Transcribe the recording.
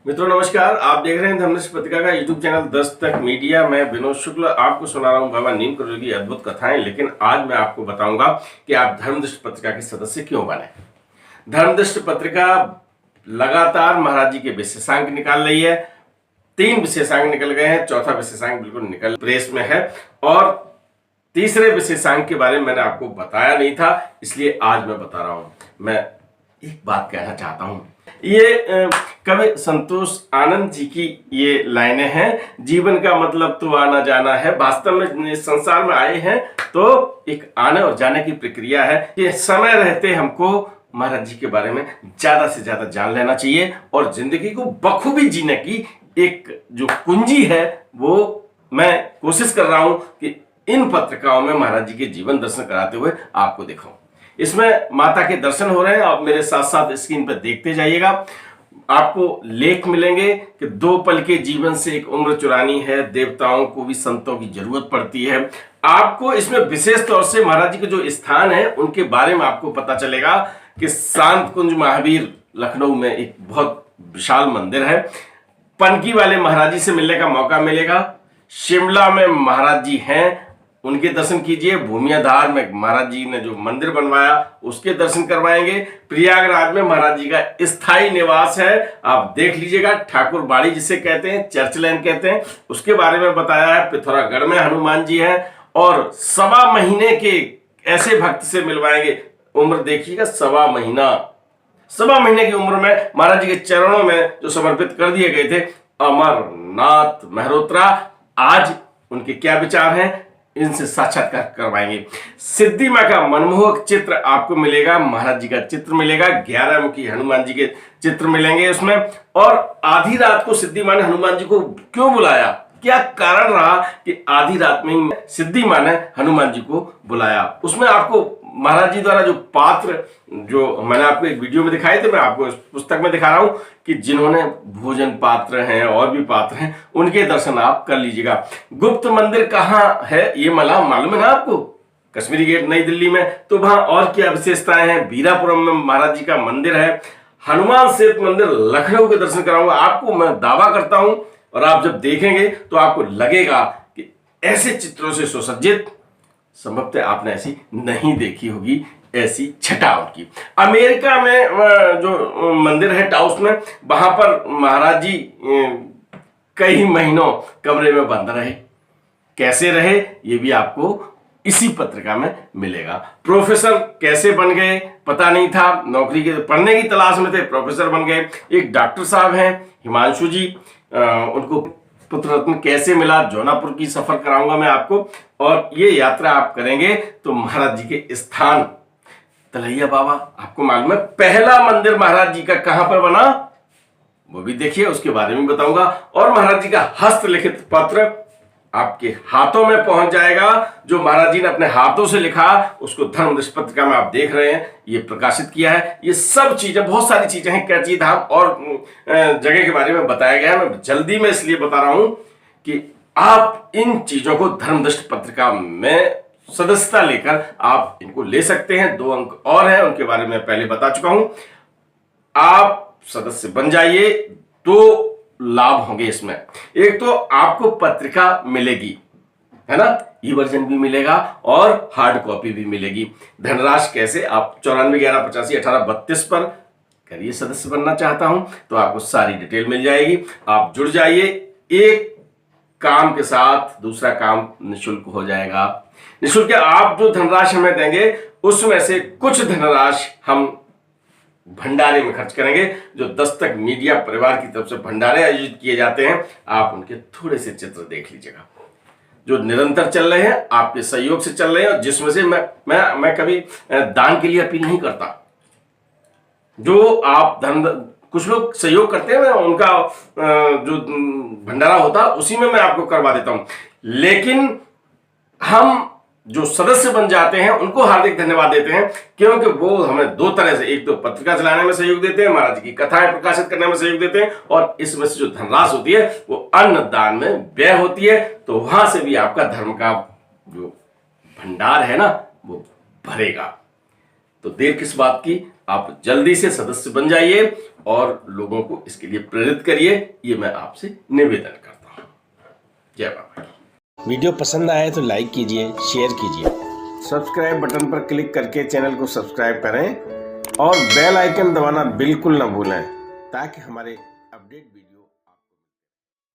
मित्रों नमस्कार। आप देख रहे हैं धर्मनिष्ठ पत्रिका का यूट्यूब चैनल दस्तक मीडिया। मैं विनोद शुक्ल आपको सुना रहा हूं बाबा नीम करोली की अद्भुत कथाएं। लेकिन आज मैं आपको बताऊंगा कि आप धर्मनिष्ठ पत्रिका के सदस्य क्यों बने। धर्मनिष्ठ पत्रिका लगातार महाराज जी के विशेषांक निकाल रही है। 3 विशेषांक निकल गए हैं, चौथा विशेषांक बिल्कुल निकल प्रेस में है और तीसरे विशेषांक के बारे में मैंने आपको बताया नहीं था, इसलिए आज मैं बता रहा हूं। मैं एक बात कहना चाहता हूं। ये कवि संतोष आनंद जी की ये लाइनें हैं। जीवन का मतलब तो आना जाना है। वास्तव में संसार में आए हैं तो एक आने और जाने की प्रक्रिया है। ये समय रहते हमको महाराज जी के बारे में ज्यादा से ज्यादा जान लेना चाहिए और जिंदगी को बखूबी जीने की एक जो कुंजी है वो मैं कोशिश कर रहा हूं कि इन पत्रिकाओं में महाराज जी के जीवन दर्शन कराते हुए आपको दिखाऊं। इसमें माता के दर्शन हो रहे हैं। आप मेरे साथ साथ स्क्रीन पर देखते जाइएगा। आपको लेख मिलेंगे कि 2 पल के जीवन से एक उम्र चुरानी है, देवताओं को भी संतों की जरूरत पड़ती है। आपको इसमें विशेष तौर से महाराज जी के जो स्थान है उनके बारे में आपको पता चलेगा कि शांत कुंज महावीर लखनऊ में एक बहुत विशाल मंदिर है। पनकी वाले महाराज जी से मिलने का मौका मिलेगा। शिमला में महाराज जी हैं, उनके दर्शन कीजिए। भूमियाधार में महाराज जी ने जो मंदिर बनवाया उसके दर्शन करवाएंगे। प्रयागराज में महाराज जी का स्थायी निवास है, आप देख लीजिएगा। ठाकुर बाड़ी जिसे कहते हैं, चर्च लैन कहते हैं, उसके बारे में बताया है। पिथौरागढ़ में हनुमान जी हैं और 1.25 महीने के ऐसे भक्त से मिलवाएंगे। उम्र देखिएगा 1.25 महीने की उम्र में महाराज जी के चरणों में जो समर्पित कर दिए गए थे। अमरनाथ मेहरोत्रा, आज उनके क्या विचार हैं, इनसे साक्षात्कार करवाएंगे। सिद्धि मां का मनमोहक चित्र आपको मिलेगा, महाराज जी का चित्र मिलेगा, 11 मुखी हनुमान जी के चित्र मिलेंगे उसमें। और आधी रात को सिद्धि मां ने हनुमान जी को क्यों बुलाया, क्या कारण रहा कि आधी रात में ही सिद्धि मां ने हनुमान जी को बुलाया, उसमें आपको महाराज जी द्वारा जो पात्र जो मैंने आपको एक वीडियो में दिखाए थे, मैं आपको इस पुस्तक में दिखा रहा हूं कि जिन्होंने भोजन पात्र हैं और भी पात्र हैं, उनके दर्शन आप कर लीजिएगा। गुप्त मंदिर कहाँ है ये मालूम है ना आपको? कश्मीरी गेट नई दिल्ली में। तो वहां और क्या विशेषताएं हैं? बीरापुरम में महाराज जी का मंदिर है। हनुमान सेतु मंदिर लखनऊ के दर्शन कराऊंगा आपको, मैं दावा करता हूं। और आप जब देखेंगे तो आपको लगेगा कि ऐसे चित्रों से सुसज्जित संभवतः आपने ऐसी नहीं देखी होगी, ऐसी छटा उनकी। अमेरिका में जो मंदिर है टाउस में, वहां पर महाराज जी कई महीनों कमरे में बंद रहे। कैसे रहे ये भी आपको इसी पत्रिका में मिलेगा। प्रोफेसर कैसे बन गए पता नहीं था, नौकरी के पढ़ने की तलाश में थे, प्रोफेसर बन गए। एक डॉक्टर साहब हैं हिमांशु जी, उनको पुत्र रत्न कैसे मिला, जौनापुर की सफर कराऊंगा मैं आपको। और ये यात्रा आप करेंगे तो महाराज जी के स्थान तलैया बाबा, आपको मालूम है पहला मंदिर महाराज जी का कहां पर बना, वो भी देखिए, उसके बारे में बताऊंगा। और महाराज जी का हस्तलिखित पत्र आपके हाथों में पहुंच जाएगा, जो महाराज जी ने अपने हाथों से लिखा, उसको धर्मनिष्ठ पत्रिका में आप देख रहे हैं, ये प्रकाशित किया है। ये सब चीजें, बहुत सारी चीजें हैं, कैची धाम और जगह के बारे में बताया गया है। मैं जल्दी में इसलिए बता रहा हूं कि आप इन चीजों को धर्मनिष्ठ पत्रिका में सदस्यता लेकर आप इनको ले सकते हैं। 2 अंक और हैं, उनके बारे में पहले बता चुका हूं। आप सदस्य बन जाइए, 2 लाभ होंगे इसमें। एक तो आपको पत्रिका मिलेगी, है ना, ई वर्जन भी मिलेगा और हार्ड कॉपी भी मिलेगी। धनराशि कैसे, आप 9411851832 पर करिए। सदस्य बनना चाहता हूं तो आपको सारी डिटेल मिल जाएगी। आप जुड़ जाइए, एक काम के साथ दूसरा काम निःशुल्क हो जाएगा। निःशुल्क आप जो धनराशि हमें देंगे उसमें से कुछ धनराशि हम भंडारे में खर्च करेंगे। जो दस्तक मीडिया परिवार की तरफ से भंडारे आयोजित किए जाते हैं, आप उनके थोड़े से चित्र देख लीजिएगा, जो निरंतर चल रहे हैं, आपके सहयोग से चल रहे हैं, और जिसमें से मैं कभी दान के लिए अपील नहीं करता। जो आप धन, कुछ लोग सहयोग करते हैं, उनका जो भंडारा होता है उसी में मैं आपको करवा देता हूं। लेकिन हम जो सदस्य बन जाते हैं उनको हार्दिक धन्यवाद देते हैं, क्योंकि वो हमें 2 तरह से, एक तो पत्रिका चलाने में सहयोग देते हैं, महाराज की कथाएं प्रकाशित करने में सहयोग देते हैं, और इसमें से जो धनराशि होती है वो अन्न दान में व्यय होती है। तो वहां से भी आपका धर्म का जो भंडार है ना वो भरेगा। तो देर किस बात की, आप जल्दी से सदस्य बन जाइए और लोगों को इसके लिए प्रेरित करिए, ये मैं आपसे निवेदन करता हूं। जय बाबा की। वीडियो पसंद आए तो लाइक कीजिए, शेयर कीजिए, सब्सक्राइब बटन पर क्लिक करके चैनल को सब्सक्राइब करें और बेल आइकन दबाना बिल्कुल ना भूलें ताकि हमारे अपडेट वीडियो